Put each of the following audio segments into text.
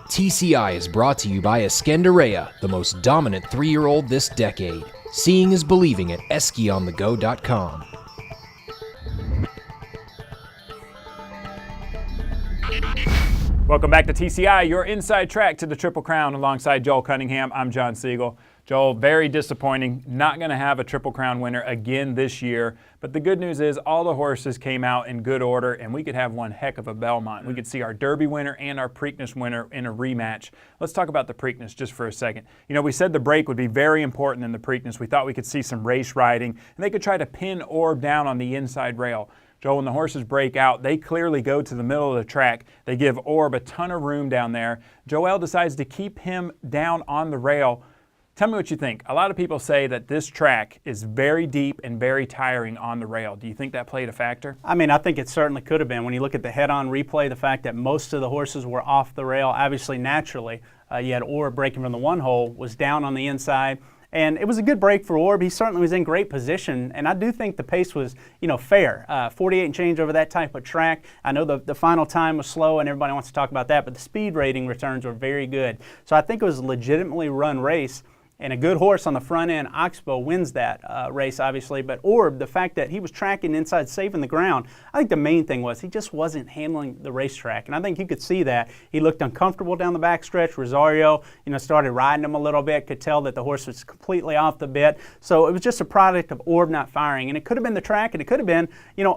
TCI is brought to you by Escandarea, the most dominant 3-year-old this decade. Seeing is believing at eskyonthego.com. Welcome back to TCI, your inside track to the Triple Crown. Alongside Joel Cunningham, I'm John Siegel. Joel, very disappointing. Not going to have a Triple Crown winner again this year. But the good news is all the horses came out in good order, and we could have one heck of a Belmont. We could see our Derby winner and our Preakness winner in a rematch. Let's talk about the Preakness just for a second. You know, we said the break would be very important in the Preakness. We thought we could see some race riding, and they could try to pin Orb down on the inside rail. Joel, when the horses break out, they clearly go to the middle of the track. They give Orb a ton of room down there. Joel decides to keep him down on the rail. Tell me what you think. A lot of people say that this track is very deep and very tiring on the rail. Do you think that played a factor? I mean, I think it certainly could have been. When you look at the head-on replay, the fact that most of the horses were off the rail, obviously naturally, you had Orb breaking from the one hole, was down on the inside. And it was a good break for Orb. He certainly was in great position, and I do think the pace was, fair. 48 and change over that type of track. I know the final time was slow, and everybody wants to talk about that, but the speed rating returns were very good. So I think it was a legitimately run race. And a good horse on the front end, Oxbow, wins that race, obviously. But Orb, the fact that he was tracking inside, saving the ground, I think the main thing was he just wasn't handling the racetrack. And I think you could see that. He looked uncomfortable down the backstretch. Rosario, started riding him a little bit, could tell that the horse was completely off the bit. So it was just a product of Orb not firing. And it could have been the track, and it could have been,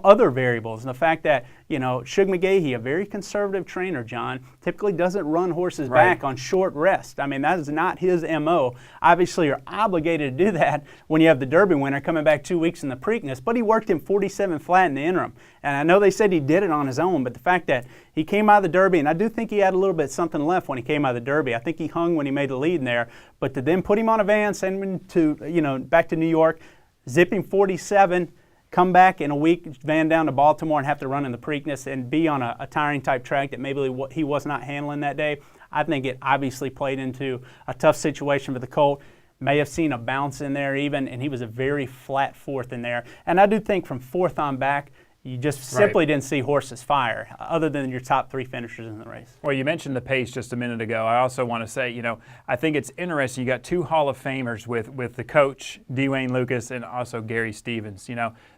other variables. And the fact that, Shug McGahee, a very conservative trainer, John, typically doesn't run horses back on short rest. I mean, that is not his MO. Obviously, you're obligated to do that when you have the Derby winner coming back 2 weeks in the Preakness, but he worked him 47 flat in the interim. And I know they said he did it on his own, but the fact that he came out of the Derby, and I do think he had a little bit something left when he came out of the Derby. I think he hung when he made the lead in there, but to then put him on a van, send him to, back to New York, zip him 47, come back in a week, van down to Baltimore and have to run in the Preakness and be on a tiring type track that maybe he was not handling that day. I think it obviously played into a tough situation for the colt. May have seen a bounce in there even, and he was a very flat fourth in there. And I do think from fourth on back, you just simply didn't see horses fire, other than your top three finishers in the race. Well, you mentioned the pace just a minute ago. I also want to say, I think it's interesting. You got two Hall of Famers with the coach, D. Wayne Lucas, and also Gary Stevens.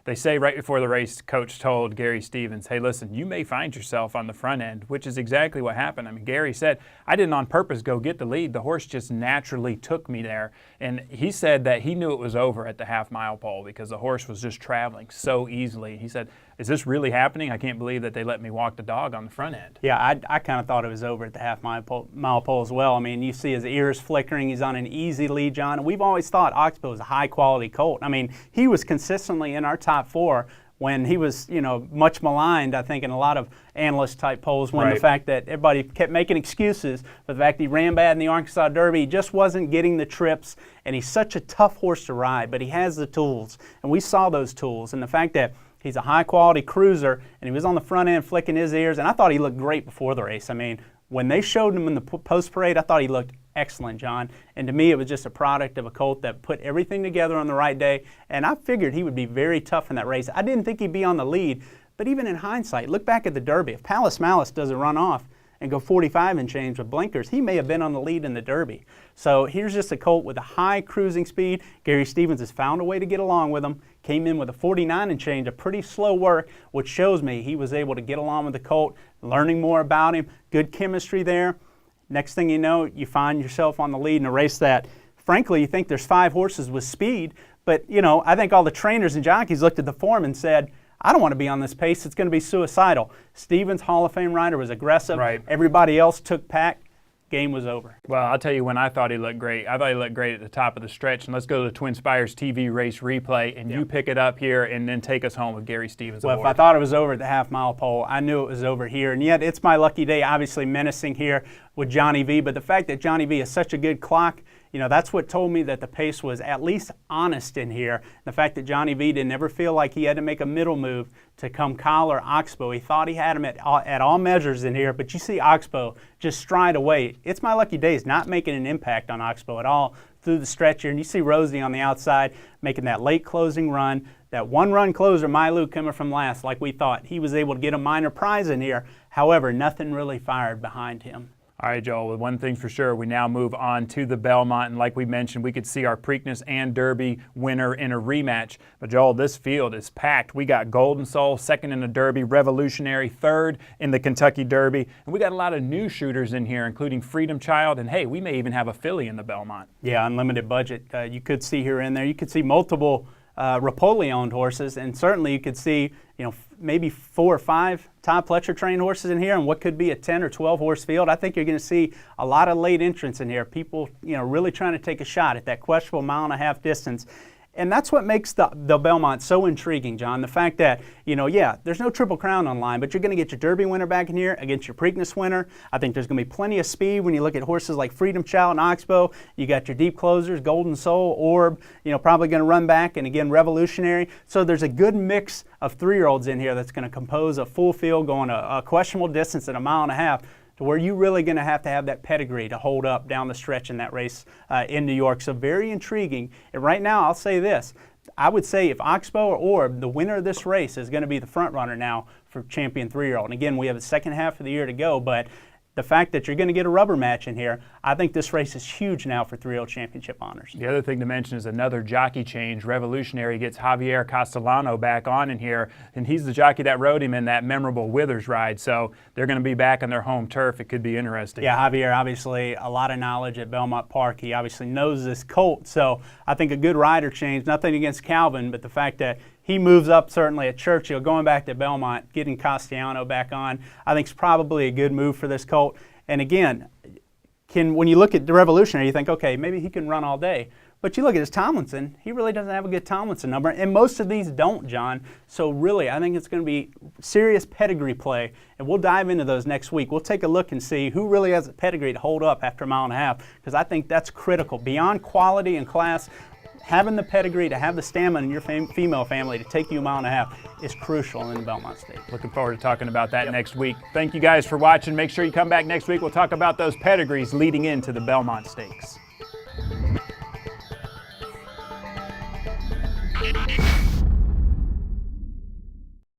They say right before the race, coach told Gary Stevens, hey, listen, you may find yourself on the front end, which is exactly what happened. I mean, Gary said, I didn't on purpose go get the lead. The horse just naturally took me there. And he said that he knew it was over at the half-mile pole because the horse was just traveling so easily. He said, is this really happening? I can't believe that they let me walk the dog on the front end. Yeah, I kind of thought it was over at the half-mile pole as well. I mean, you see his ears flickering. He's on an easy lead, John. And we've always thought Oxbow was a high-quality colt. I mean, he was consistently in our top four when he was, much maligned, I think, in a lot of analyst-type polls when the fact that everybody kept making excuses for the fact that he ran bad in the Arkansas Derby. He just wasn't getting the trips, and he's such a tough horse to ride, but he has the tools. And we saw those tools. And the fact that he's a high-quality cruiser, and he was on the front end flicking his ears, and I thought he looked great before the race. I mean, when they showed him in the post-parade, I thought he looked excellent, John. And to me, it was just a product of a colt that put everything together on the right day, and I figured he would be very tough in that race. I didn't think he'd be on the lead, but even in hindsight, look back at the Derby. If Palace Malice doesn't run off and go 45 and change with blinkers, he may have been on the lead in the Derby. So here's just a colt with a high cruising speed. Gary Stevens has found a way to get along with him. Came in with a 49 and change, a pretty slow work, which shows me he was able to get along with the colt, learning more about him, good chemistry there. Next thing you know, you find yourself on the lead in a race that, frankly, you think there's 5 horses with speed, but, I think all the trainers and jockeys looked at the form and said, I don't want to be on this pace. It's going to be suicidal. Stevens, Hall of Fame rider, was aggressive. Right. Everybody else took pack. Game was over. Well, I'll tell you when I thought he looked great. I thought he looked great at the top of the stretch. And let's go to the Twin Spires TV race replay, and you pick it up here and then take us home with Gary Stevens. Well, if I thought it was over at the half-mile pole, I knew it was over here. And yet it's my lucky day, obviously menacing here with Johnny V. But the fact that Johnny V is such a good clock, that's what told me that the pace was at least honest in here. The fact that Johnny V didn't ever feel like he had to make a middle move to come collar Oxbow. He thought he had him at all measures in here, but you see Oxbow just stride away. It's my lucky days not making an impact on Oxbow at all through the stretch here. And you see Rosie on the outside making that late closing run. That one-run closer, Mylou, coming from last, like we thought. He was able to get a minor prize in here. However, nothing really fired behind him. All right, Joel, with one thing for sure, we now move on to the Belmont, and like we mentioned, we could see our Preakness and Derby winner in a rematch. But Joel, this field is packed. We got Golden Soul, second in the Derby, Revolutionary, third in the Kentucky Derby, and we got a lot of new shooters in here, including Freedom Child, and hey, we may even have a filly in the Belmont. Yeah, unlimited budget. You could see here and there. You could see multiple Rapoli-owned horses, and certainly you could see, maybe 4 or 5 Todd Pletcher trained horses in here, and what could be a 10 or 12 horse field. I think you're going to see a lot of late entrants in here. People, really trying to take a shot at that questionable 1.5 mile distance. And that's what makes the Belmont so intriguing, John. The fact that, there's no Triple Crown on line, but you're going to get your Derby winner back in here against your Preakness winner. I think there's going to be plenty of speed when you look at horses like Freedom Child and Oxbow. You got your deep closers, Golden Soul, Orb, probably going to run back, and again, Revolutionary. So there's a good mix of 3-year-olds in here that's going to compose a full field going a questionable distance at 1.5 miles. To where you're really going to have that pedigree to hold up down the stretch in that race in New York. So very intriguing. And right now, I'll say this. I would say if Oxbow or Orb, the winner of this race, is going to be the front runner now for champion 3-year-old. And again, we have the second half of the year to go, but the fact that you're going to get a rubber match in here, I think this race is huge now for 3-year-old championship honors. The other thing to mention is another jockey change. Revolutionary gets Javier Castellano back on in here, and he's the jockey that rode him in that memorable Withers ride. So they're going to be back on their home turf. It could be interesting. Yeah, Javier, obviously a lot of knowledge at Belmont Park. He obviously knows this colt. So I think a good rider change, nothing against Calvin, but the fact that he moves up certainly at Churchill, going back to Belmont, getting Castellano back on, I think is probably a good move for this colt. And again, when you look at the Revolutionary, you think, okay, maybe he can run all day. But you look at his Tomlinson, he really doesn't have a good Tomlinson number, and most of these don't, John. So really, I think it's going to be serious pedigree play, and we'll dive into those next week. We'll take a look and see who really has a pedigree to hold up after 1.5 miles, because I think that's critical. Beyond quality and class, having the pedigree to have the stamina in your female family to take you 1.5 miles is crucial in the Belmont Stakes. Looking forward to talking about that next week. Thank you guys for watching. Make sure you come back next week. We'll talk about those pedigrees leading into the Belmont Stakes.